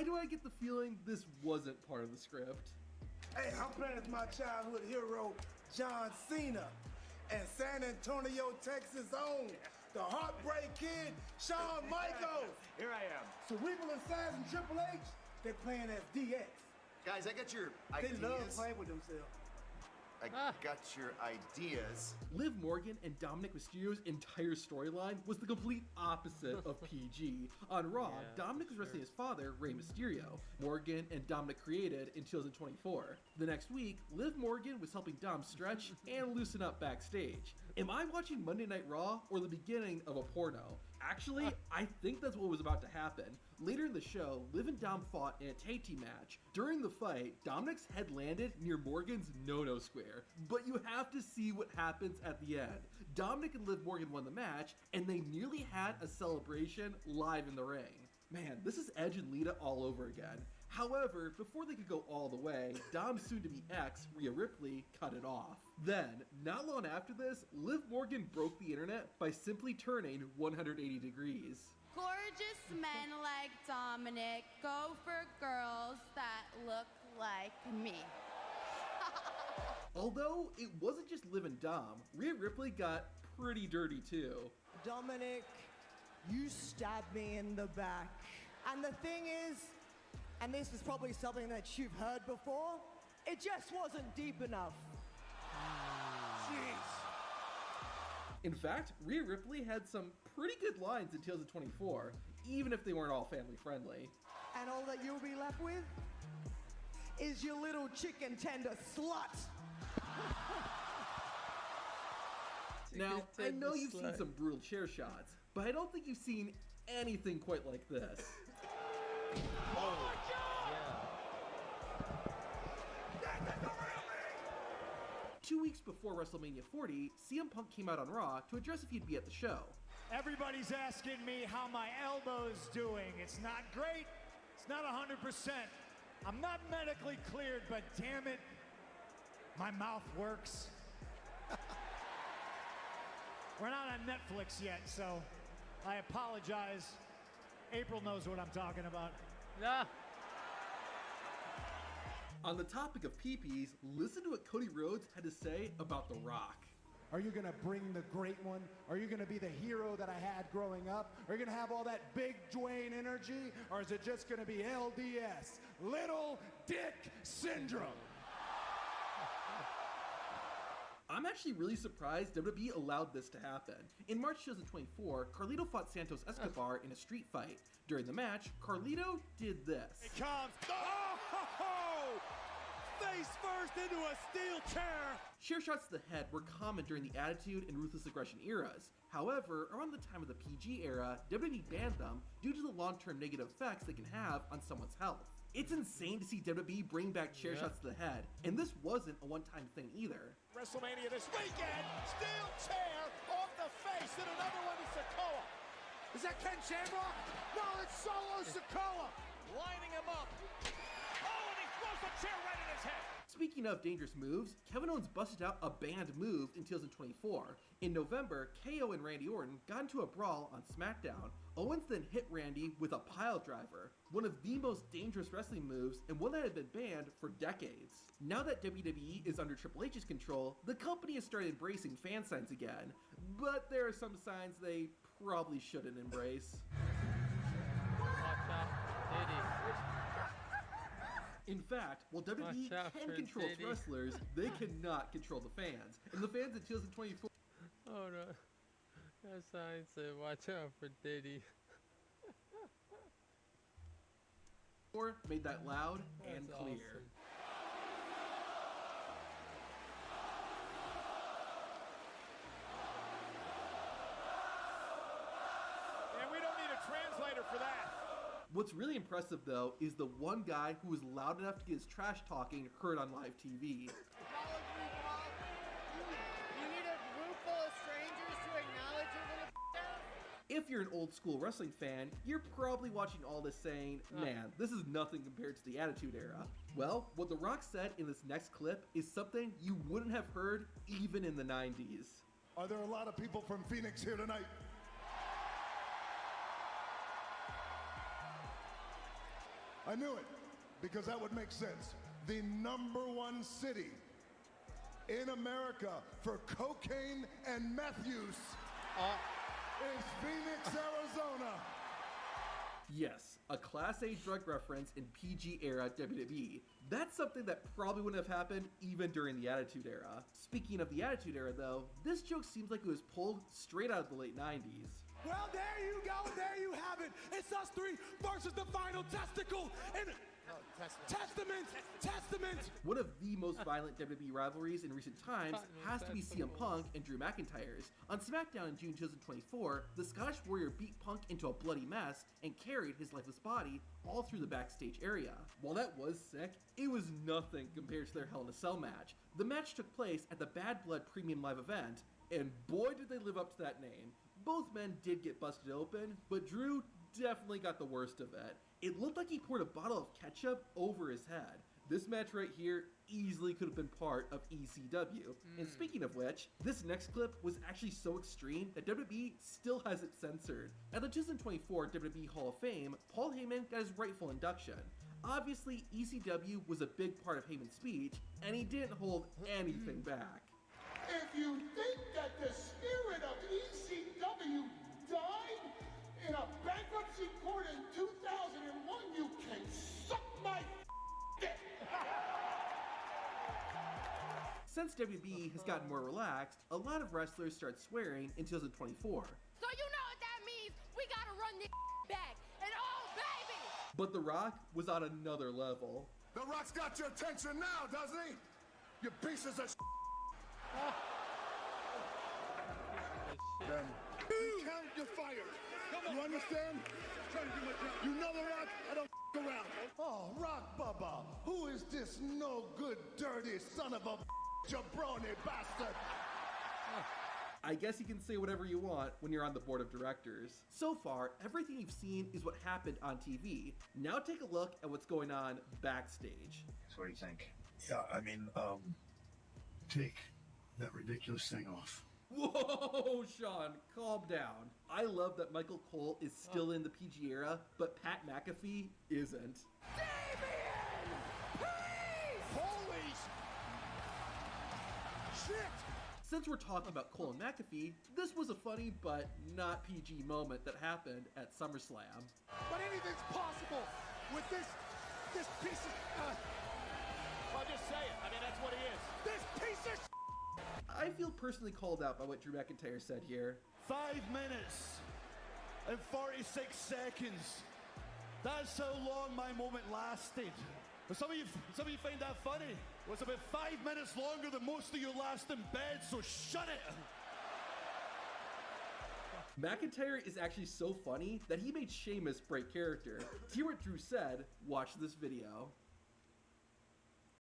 why do I get the feeling this wasn't part of the script? Hey, I'm playing as my childhood hero, John Cena, and San Antonio, Texas' own, the Heartbreak Kid, Shawn Michaels. Here I am. Cerebral and Size and Triple H, they're playing as DX. Guys, I got your ideas. They love playing with themselves. I got your ideas. Liv Morgan and Dominic Mysterio's entire storyline was the complete opposite of PG. On Raw, Dominic was wrestling his father, Rey Mysterio. Morgan and Dominic created in 2024. The next week, Liv Morgan was helping Dom stretch and loosen up backstage. Am I watching Monday Night Raw or the beginning of a porno? Actually, I think that's what was about to happen. Later in the show, Liv and Dom fought in a tag team match. During the fight, Dominic's head landed near Morgan's no-no square. But you have to see what happens at the end. Dominic and Liv Morgan won the match, and they nearly had a celebration live in the ring. Man, this is Edge and Lita all over again. However, before they could go all the way, Dom's soon-to-be ex, Rhea Ripley, cut it off. Then, not long after this, Liv Morgan broke the internet by simply turning 180 degrees. Gorgeous men like Dominic go for girls that look like me. Although it wasn't just Liv and Dom, Rhea Ripley got pretty dirty too. Dominic, you stabbed me in the back. And the thing is, and this is probably something that you've heard before, it just wasn't deep enough. Jeez. In fact, Rhea Ripley had some pretty good lines in 2024, even if they weren't all family friendly. And all that you'll be left with is your little chicken tender slut. Now, I know you've seen some brutal chair shots, but I don't think you've seen anything quite like this. Oh my God! This is the real me! 2 weeks before WrestleMania 40, CM Punk came out on Raw to address if he'd be at the show. Everybody's asking me how my elbow's doing. It's not great. It's not 100%. I'm not medically cleared, but damn it, my mouth works. We're not on Netflix yet, so I apologize. April knows what I'm talking about. Nah. On the topic of peepees, listen to what Cody Rhodes had to say about The Rock. Are you gonna bring the great one? Are you gonna be the hero that I had growing up? Are you gonna have all that big Dwayne energy? Or is it just gonna be LDS, Little Dick Syndrome? I'm actually really surprised WWE allowed this to happen. In March 2024, Carlito fought Santos Escobar in a street fight. During the match, Carlito did this. It comes. Oh, ho, ho! Face first into a steel chair. Chair shots to the head were common during the Attitude and Ruthless Aggression eras. However, around the time of the PG era, WWE banned them due to the long-term negative effects they can have on someone's health. It's insane to see WWE bring back chair shots to the head, and this wasn't a one-time thing either. WrestleMania this weekend, steel chair off the face, and another one to Sikoa. Is that Ken Shamrock? No, it's Solo Sikoa. Lining him up. Oh, and he throws the chair right in his head. Speaking of dangerous moves, Kevin Owens busted out a banned move in 2024. In November, KO and Randy Orton got into a brawl on SmackDown. Owens then hit Randy with a pile driver, one of the most dangerous wrestling moves and one that had been banned for decades. Now that WWE is under Triple H's control, the company has started embracing fan signs again, but there are some signs they probably shouldn't embrace. Watch out, Diddy. In fact, while WWE can control its wrestlers, they cannot control the fans. And the fans in 2024 Hold on. That sign said, watch out for Diddy. made that loud and That's clear. awesome. And we don't need a translator for that. What's really impressive, though, is the one guy who was loud enough to get his trash talking heard on live TV. If you're an old school wrestling fan, you're probably watching all this saying, man, this is nothing compared to the Attitude Era. Well, what The Rock said in this next clip is something you wouldn't have heard even in the 90s. Are there a lot of people from Phoenix here tonight? I knew it, because that would make sense. The #1 city in America for cocaine and meth use is Phoenix, Arizona. Yes, a Class A drug reference in PG era WWE. That's something that probably wouldn't have happened even during the Attitude Era. Speaking of the Attitude Era though, this joke seems like it was pulled straight out of the late 90s. Well, there you go, there you have it. It's us three versus the final testicle. And Testament. One of the most violent WWE rivalries in recent times has to be CM Punk and Drew McIntyre's. On SmackDown in June 2024, the Scottish Warrior beat Punk into a bloody mess and carried his lifeless body all through the backstage area. While that was sick, it was nothing compared to their Hell in a Cell match. The match took place at the Bad Blood Premium Live event, and boy did they live up to that name. Both men did get busted open, but Drew definitely got the worst of it. It looked like he poured a bottle of ketchup over his head. This match right here easily could have been part of ECW. And speaking of which, this next clip was actually so extreme that WWE still has it censored. At the 2024 WWE Hall of Fame, Paul Heyman got his rightful induction. Obviously, ECW was a big part of Heyman's speech, and he didn't hold anything back. If you think that the spirit of ECW died in a bankruptcy court in 2001, you can suck my dick. Since WWE has gotten more relaxed, a lot of wrestlers start swearing in 2024. So you know what that means? We gotta run this back. And oh, baby! But The Rock was on another level. The Rock's got your attention now, doesn't he? You pieces of Then you count your fire. You understand? Trying to do my job. You know The Rock? I don't around. Oh, Rock Bubba, who is this no good, dirty son of a jabroni bastard? I guess you can say whatever you want when you're on the board of directors. So far, everything you've seen is what happened on TV. Now take a look at what's going on backstage. So what do you think? Yeah, I mean, take that ridiculous thing off. Whoa, Sean, calm down. I love that Michael Cole is still in the PG era, but Pat McAfee isn't. Holy shit! Since we're talking about Cole and McAfee, this was a funny but not PG moment that happened at SummerSlam. But anything's possible with this piece of... Well, just say it. I mean, that's what he is. This piece of... I feel personally called out by what Drew McIntyre said here. 5 minutes and 46 seconds. That's how long my moment lasted. But some of you find that funny. Well, it's about 5 minutes longer than most of you last in bed, so shut it. McIntyre is actually so funny that he made Sheamus break character. To hear what Drew said, watch this video.